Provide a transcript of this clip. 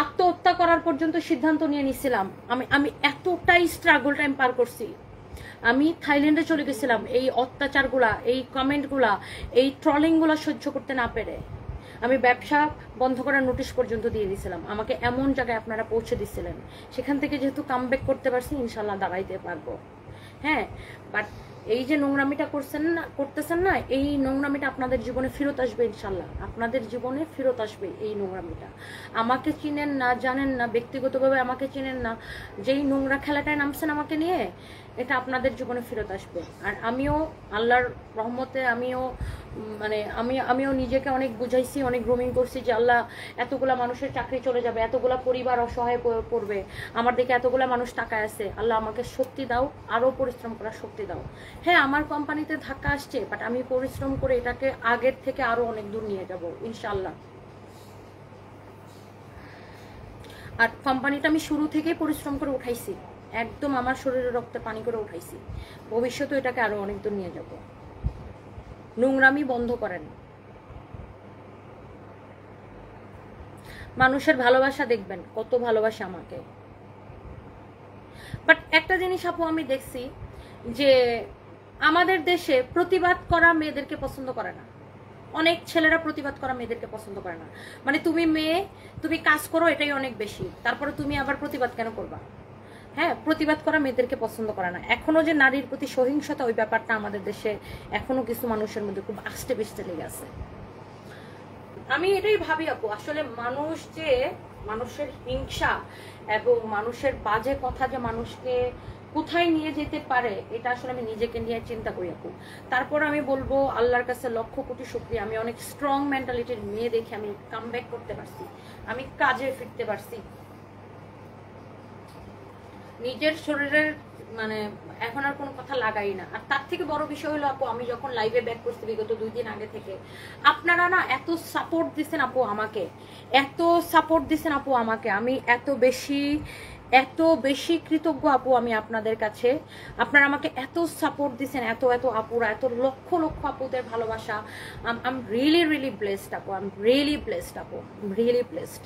আত্মহত্যা করার পর্যন্ত সিদ্ধান্ত নিয়ে নিছিলাম। আমি এতটাই স্ট্রাগল টাইম পার করছি। আমি থাইল্যান্ডে চলে গেছিলাম এই অত্যাচারগুলা, এই কমেন্টগুলা, এই ট্রলিংগুলা সহ্য করতে না পেরে। আমি ব্যবসা বন্ধ করার নোটিশ পর্যন্ত দিয়ে দিয়েছিলাম। আমাকে এমন জায়গায় আপনারা পৌঁছে দিচ্ছিলেন, সেখান থেকে যেহেতু কামব্যাক করতে পারছি, ইনশাল্লাহ দাঁড়াইতে পারবো। হ্যাঁ, বাট এই যে নোংরামিটা করতেছেন না, এই নোংরামিটা আপনাদের জীবনে ফেরত আসবে ইনশাল্লাহ। আপনাদের জীবনে ফেরত আসবে এই নোংরামিটা। আমাকে চিনেন না, জানেন না, ব্যক্তিগতভাবে আমাকে চিনেন না, যেই নোংরা খেলাটায় নামছেন আমাকে নিয়ে, এটা আপনাদের জীবনে ফেরত আসবে। আর আমিও আল্লাহর রহমতে আমিও নিজেকে অনেক বুঝাইছি, অনেক গ্রুমিং করছি যে আল্লাহ, এতগুলা মানুষের চাকরি চলে যাবে, এতগুলা পরিবার অসহায় পড়বে, আমার দিকে এতগুলা মানুষ টাকায় আছে, আল্লাহ আমাকে শক্তি দাও, আরো পরিশ্রম করার শক্তি দাও। হ্যাঁ, আমার কোম্পানিতে ধাক্কা আসছে, বাট আমি পরিশ্রম করে এটাকে আগের থেকে আরো অনেক দূর নিয়ে যাব ইনশাআল্লাহ। আর কোম্পানিটা আমি শুরু থেকেই পরিশ্রম করে উঠাইছি, একদম আমার শরীরে রক্তে পানি করে উঠাইছি। ভবিষ্যতে এটাকে আরো অনেক দূর নিয়ে যাব। নোংরামি বন্ধ করেন। মানুষের ভালোবাসা দেখবেন, কত ভালোবাসে আমাকে। বাট একটা জিনিস আপু আমি দেখছি যে আমাদের দেশে প্রতিবাদ করা মেয়েদেরকে পছন্দ করে না। অনেক ছেলেরা প্রতিবাদ করা মেয়েদেরকে পছন্দ করে না। মানে তুমি মেয়ে, তুমি কাজ করো, এটাই অনেক বেশি, তারপরে তুমি আবার প্রতিবাদ কেন করবা? হ্যাঁ, প্রতিবাদ করা মেয়েদেরকে পছন্দ করে না। এখনো যে নারীর প্রতি সহিংসতা, ওই ব্যাপারটা আমাদের দেশে এখনো কিছু মানুষের মধ্যে খুব আস্তে পিস্তে লেগে আছে। আমি এটাই ভাবি আপু, আসলে মানুষের হিংসা এবং মানুষের বাজে কথা যে মানুষকে কোথায় নিয়ে যেতে পারে, এটা আসলে আমি নিজেকে নিয়ে চিন্তা করি আপু। তারপর আমি বলবো আল্লাহর কাছে লক্ষ কোটি শুকরিয়া, আমি অনেক স্ট্রং মেন্টালিটির মেয়ে দেখে আমি কামব্যাক করতে পারছি, আমি কাজে ফিরতে পারছি। নিজের শরীরের এখন আর কোনো কথা লাগাই না। আর তার থেকে বড় বিষয় হলো আপু, আমি যখন লাইভে ব্যাক করছি বিগত 2 দিন আগে থেকে, আপনারা না এত সাপোর্ট দিচ্ছেন আপু আমাকে, এত সাপোর্ট দিচ্ছেন আপু আমাকে, আমি এত বেশি কৃতজ্ঞ আপু আমি আপনাদের কাছে। আপনারা আমাকে এত সাপোর্ট দিচ্ছেন, এত আপুরা, এত লক্ষ লক্ষ আপুদের ভালোবাসা। আই এম রিয়েলি ব্লেসড আপু, আই এম রিয়েলি ব্লেসড আপু, রিয়েলি ব্লেসড।